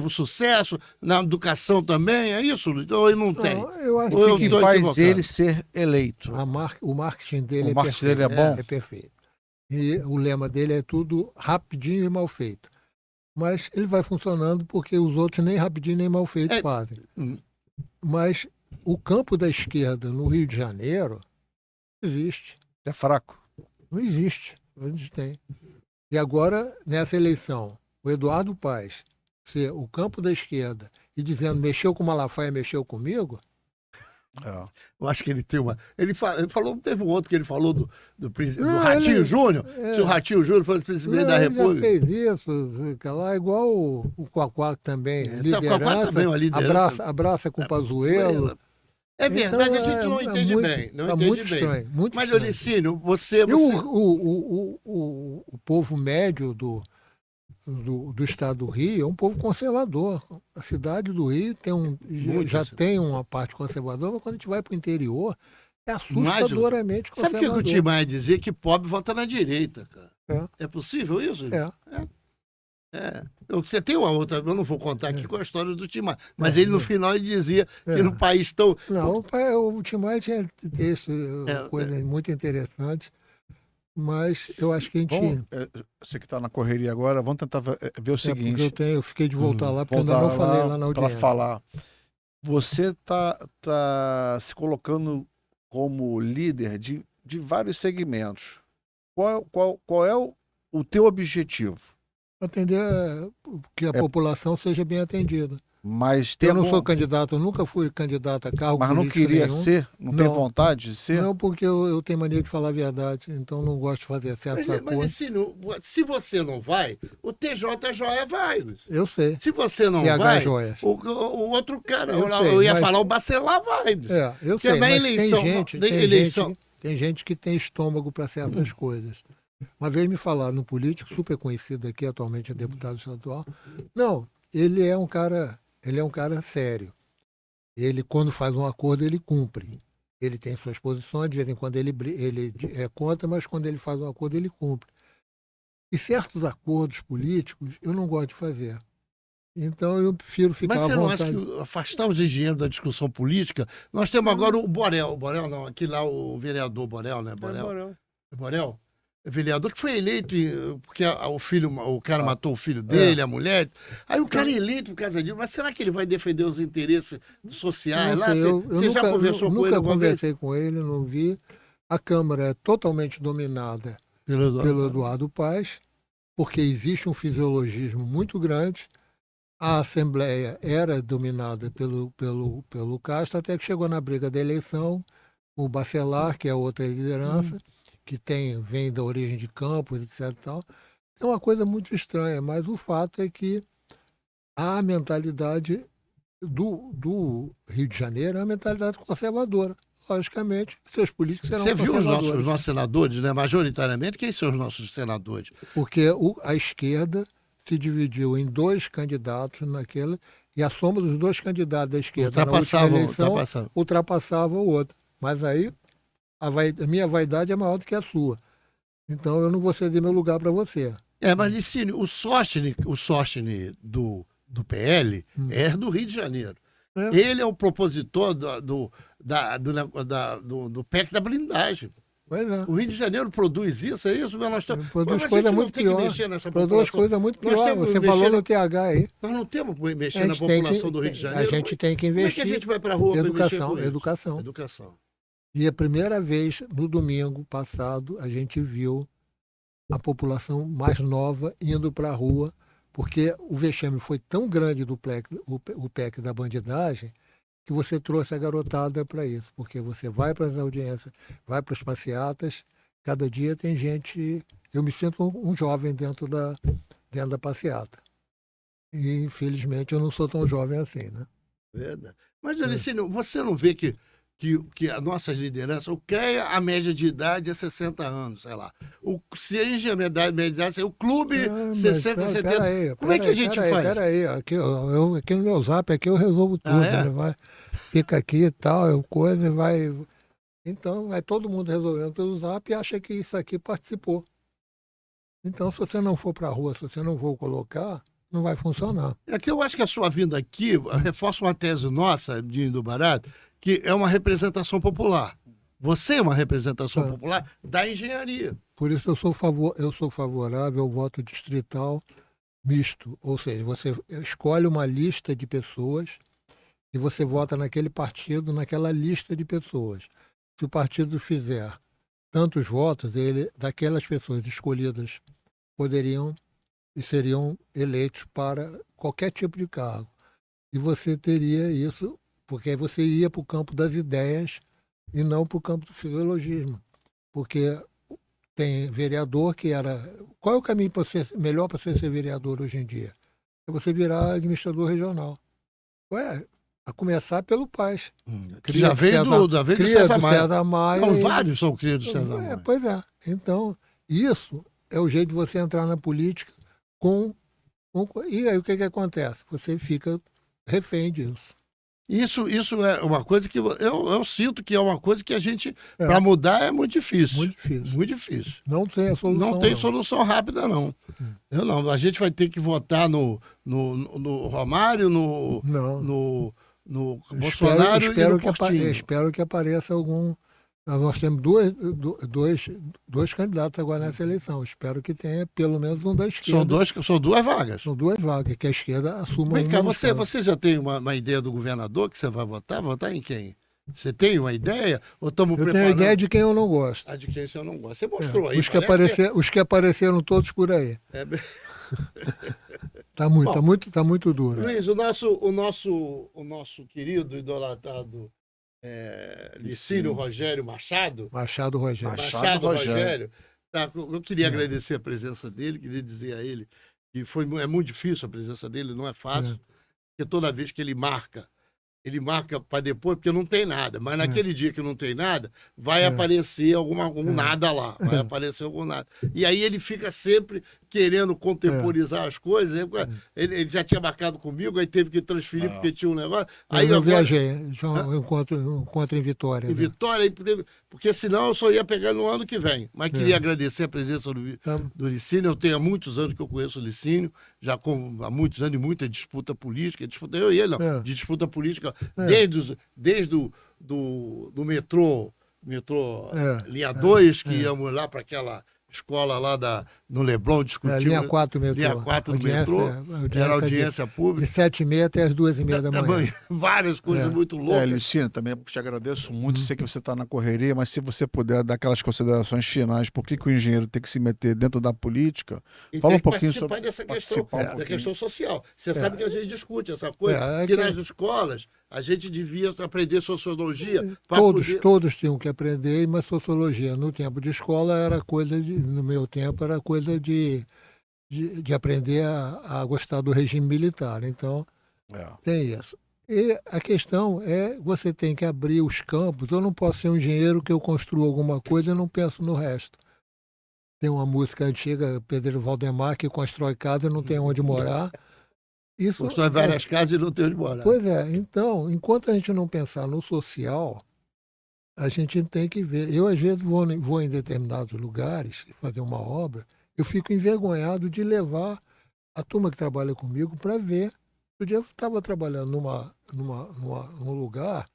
C: sucesso, na educação também, é isso, Luiz? Ou ele não tem?
B: Não, eu acho
C: Ou eu
A: O que
C: tô
A: faz
C: equivocado?
A: ele ser eleito?
B: o marketing dele
A: O
B: é
A: marketing
B: perfeito.
A: dele é bom?
B: É perfeito. E o lema dele é tudo rapidinho e mal feito. Mas ele vai funcionando porque os outros nem rapidinho nem mal feito fazem. Mas o campo da esquerda no Rio de Janeiro existe.
A: É fraco.
B: Não existe. Onde tem. E agora, nessa eleição, o Eduardo Paes ser o campo da esquerda e dizendo mexeu com o Malafaia, mexeu comigo,
A: É.
C: Eu acho que ele tem uma. Ele falou, teve um outro que ele falou do
B: Não,
C: Ratinho
B: ele-
C: Júnior. Se o Ratinho Júnior fosse presidente da
B: ele já
C: República.
B: fez isso, fica lá, igual o Quaquá também.
C: O Quaquá também é uma liderança.
B: Abraça com o Pazuello.
C: É verdade,
B: Então,
C: a gente não entende
B: muito,
C: bem. Não
B: é
C: entende
B: muito
C: bem.
B: estranho. Muito
C: Mas,
B: estranho.
C: Olicínio, você.
B: E o povo médio do estado do Rio é um povo conservador. A cidade do Rio já tem uma parte conservadora, mas quando a gente vai para o interior, é assustadoramente
C: Sabe o
B: conservador.
C: que o Tim Maia dizia? Que pobre vota na direita, cara. É possível isso? Você tem uma outra, eu não vou contar aqui com a história do Tim Maia, mas ele no final ele dizia que no país tão.
B: Não, o Tim Maia tinha texto, coisas muito interessantes, mas eu acho que a gente.
A: Você que está na correria agora, vamos tentar ver o seguinte.
B: Porque eu fiquei de voltar lá, porque eu ainda não falei lá na audiência.
A: Para falar. Você tá se colocando como líder de vários segmentos. Qual é o teu objetivo?
B: Atender que a população seja bem atendida.
A: Mas tem
B: Eu não
A: algum-
B: sou candidato, eu nunca fui candidato a cargo
A: Mas não
B: político
A: queria
B: nenhum.
A: ser? Não tem
B: Não.
A: vontade de ser?
B: Não, porque eu tenho mania de falar a verdade, então não gosto de fazer certos
C: Mas
B: acordos.
C: se você não vai, o TJ Joia vai, Luiz.
B: Eu sei.
C: Se você não
B: TH
C: vai,
B: Joias.
C: o outro cara,
B: Eu
C: eu,
B: sei,
C: ia
B: mas-
C: falar, o Bacelar vai. Luiz.
B: Eu
C: Porque
B: sei,
C: na
B: mas
C: eleição,
B: tem gente que tem estômago para certas coisas. Uma vez me falaram num político super conhecido aqui, atualmente é deputado estadual. Não, ele é um cara sério. Ele, quando faz um acordo, ele cumpre. Ele tem suas posições, de vez em quando ele é contra, mas quando ele faz um acordo, ele cumpre. E certos acordos políticos eu não gosto de fazer. Então eu prefiro ficar
C: Mas
B: à
C: você não acha
B: vontade.
C: que afastar os engenheiros da discussão política? Nós temos agora o Borel. O Borel não, aqui lá o vereador Borel, né? Borel? É vereador que foi eleito porque o cara matou o filho dele, a mulher. Aí o cara é eleito por causa disso. Mas será que ele vai defender os interesses sociais
B: Não
C: lá?
B: sei, eu
C: Você já conversou com ele
B: nunca
C: alguma vez?
B: conversei com ele, não vi. A Câmara é totalmente dominada pelo Eduardo Paes, porque existe um fisiologismo muito grande. A Assembleia era dominada pelo Castro, até que chegou na briga da eleição, o Bacelar, que é outra liderança, que vem da origem de Campos, etc. e tal. É uma coisa muito estranha, mas o fato é que a mentalidade do Rio de Janeiro é uma mentalidade conservadora. Logicamente, seus políticos serão
C: Você viu os
B: conservadores.
C: nossos senadores, né? Majoritariamente, quem são os nossos senadores?
B: Porque a esquerda se dividiu em dois candidatos naquela, e a soma dos dois candidatos da esquerda na última eleição ultrapassava o outro. Mas aí a minha vaidade é maior do que a sua. Então eu não vou ceder meu lugar para você.
C: Mas Licínio, o Sóstene do PL é do Rio de Janeiro.
B: É.
C: Ele é o propositor do PEC da blindagem.
B: Pois é.
C: O Rio de Janeiro produz isso, é isso? Mas nós estamos...
B: Produz
C: Mas
B: coisa
C: a gente não
B: muito
C: tem que
B: pior.
C: mexer nessa
B: Produz
C: população.
B: coisa muito
C: Nós
B: pior.
C: temos que
B: Você
C: mexer
B: falou
C: na-
B: no TH aí.
C: Nós não temos que
B: A
C: mexer na
B: gente tem
C: população do Rio de Janeiro.
B: A gente tem que
C: Como é que
B: investir
C: a gente vai para a rua para mexer
B: educação,
C: com isso?
B: educação.
C: Educação.
B: E a primeira vez, no domingo passado, a gente viu a população mais nova indo para a rua, porque o vexame foi tão grande do o PEC da bandidagem, que você trouxe a garotada para isso. Porque você vai para as audiências, vai para as passeatas, cada dia tem gente... Eu me sinto um jovem dentro da passeata. E, infelizmente, eu não sou tão jovem assim, né?
C: Verdade. Mas, Alicínio, você não vê que as nossas lideranças, o CREA, a média de idade é 60 anos, sei lá. O CIENG, a média de idade, o clube, 60, 70. Como é que a gente faz?
B: Peraí, aqui no meu zap aqui eu resolvo tudo.
C: é?
B: Né? Fica aqui e tal, coisa e vai... Então, vai todo mundo resolvendo pelo zap e acha que isso aqui participou. Então, se você não for para a rua, se você não for colocar, não vai funcionar.
C: É que eu acho que a sua vinda aqui reforça uma tese nossa, de Indo Barato, que é uma representação popular. Você é uma representação popular da engenharia.
B: Por isso eu sou favorável ao voto distrital misto. Ou seja, você escolhe uma lista de pessoas e você vota naquele partido, naquela lista de pessoas. Se o partido fizer tantos votos, daquelas pessoas escolhidas poderiam e seriam eleitos para qualquer tipo de cargo. E você teria isso, porque aí você ia para o campo das ideias e não para o campo do fisiologismo. Porque tem vereador que era... Qual é o caminho melhor para você ser vereador hoje em dia? É você virar administrador regional. A começar pelo Paes.
C: Que já veio do César Maia. Não, vários são criados do César Maia.
B: Pois é. Então, isso é o jeito de você entrar na política e aí o que acontece? Você fica refém disso.
C: Isso é uma coisa que eu sinto que é uma coisa que a gente, para mudar, é muito difícil.
B: Muito difícil.
C: Muito difícil.
B: Não tem a solução.
C: Não tem solução rápida, não. Eu não. A gente vai ter que votar no Romário, no Bolsonaro e no Portinho.
B: Espero que apareça algum... Nós temos dois candidatos agora nessa eleição. Espero que tenha pelo menos um da esquerda.
C: São duas vagas.
B: São duas vagas, que a esquerda assuma.
C: Vem cá, você já tem uma ideia do governador que você vai votar? Votar em quem? Você tem uma ideia? Ou estamos preparando?
B: Eu tenho ideia de quem eu não gosto.
C: De quem você não gosta. Você mostrou aí.
B: Os que apareceram todos por aí. Tá muito duro.
C: Luiz, o nosso querido, idolatrado Licínio Rogério Machado.
B: Machado Rogério.
C: Machado Rogério. Tá, eu queria agradecer a presença dele, queria dizer a ele que é muito difícil a presença dele, não é fácil, porque toda vez que ele marca para depois, porque não tem nada. Mas naquele dia que não tem nada, vai aparecer algum nada lá. Vai aparecer algum nada. E aí ele fica sempre querendo contemporizar as coisas. Ele já tinha marcado comigo, aí teve que transferir porque tinha um negócio. Aí
B: eu viajei, um encontro em Vitória.
C: Em Vitória, porque senão eu só ia pegar no ano que vem. Mas queria agradecer a presença do Licínio. Eu tenho há muitos anos que eu conheço o Licínio, há muitos anos de muita disputa política. Eu e ele, não, de disputa política, desde do metrô linha 2, que íamos lá para aquela escola lá no Leblon discutir.
B: Linha 4 metrô.
C: Linha 4 do metrô. Era audiência pública.
B: De 7h30 até as 2h30 da manhã.
C: Várias coisas muito loucas.
A: Licínio, também te agradeço muito. Sei que você está na correria, mas se você puder dar aquelas considerações finais, por que o engenheiro tem que se meter dentro da política? Fala um pouquinho sobre
C: dessa questão, da questão social. Você sabe que a gente discute essa coisa, que nas escolas a gente devia aprender sociologia.
B: Todos tinham que aprender, mas sociologia no tempo de escola era coisa no meu tempo era coisa de aprender a gostar do regime militar. Então, tem isso. E a questão você tem que abrir os campos. Eu não posso ser um engenheiro que eu construo alguma coisa e não penso no resto. Tem uma música antiga, Pedro Valdemar, que constrói casa e não tem onde morar.
C: Constrói várias casas e não tem onde morar.
B: Pois é. Então, enquanto a gente não pensar no social, a gente tem que ver. Eu, às vezes, vou em determinados lugares fazer uma obra, eu fico envergonhado de levar a turma que trabalha comigo para ver. Um dia eu estava trabalhando num lugar,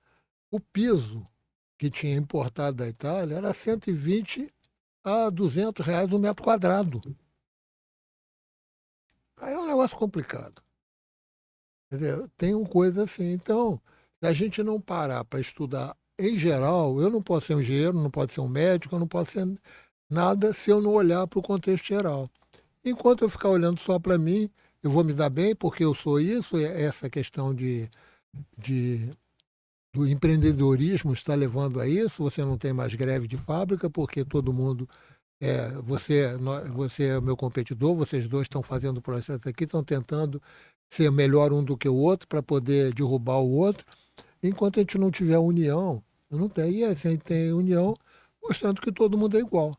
B: o piso que tinha importado da Itália era 120 a 200 reais um metro quadrado. Aí é um negócio complicado. Entendeu? Tem uma coisa assim. Então, se a gente não parar para estudar em geral, eu não posso ser um engenheiro, não posso ser um médico, eu não posso ser nada se eu não olhar para o contexto geral. Enquanto eu ficar olhando só para mim, eu vou me dar bem porque eu sou isso, essa questão do empreendedorismo está levando a isso, você não tem mais greve de fábrica porque todo mundo, você é o meu competidor, vocês dois estão fazendo o processo aqui, estão tentando ser melhor um do que o outro para poder derrubar o outro. Enquanto a gente não tiver união, não tem. E assim, a gente tem união mostrando que todo mundo é igual.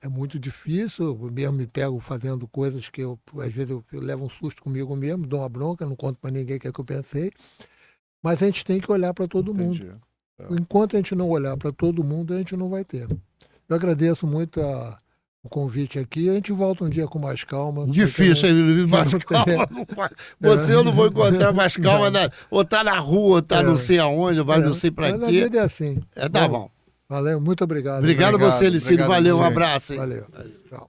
B: É muito difícil, eu mesmo me pego fazendo coisas que às vezes eu levo um susto comigo mesmo, dou uma bronca, não conto para ninguém o que é que eu pensei. Mas a gente tem que olhar para todo mundo. Enquanto a gente não olhar para todo mundo, a gente não vai ter. Eu agradeço muito o convite aqui. A gente volta um dia com mais calma.
C: Difícil, mais calma. Você eu não vou encontrar mais calma. Ou tá na rua, ou tá não sei aonde, vai não sei pra quê.
B: A vida é assim.
C: Tá bom.
B: Valeu, muito obrigado.
C: Obrigado a você, Licínio. Valeu, um abraço.
B: Valeu. Tchau.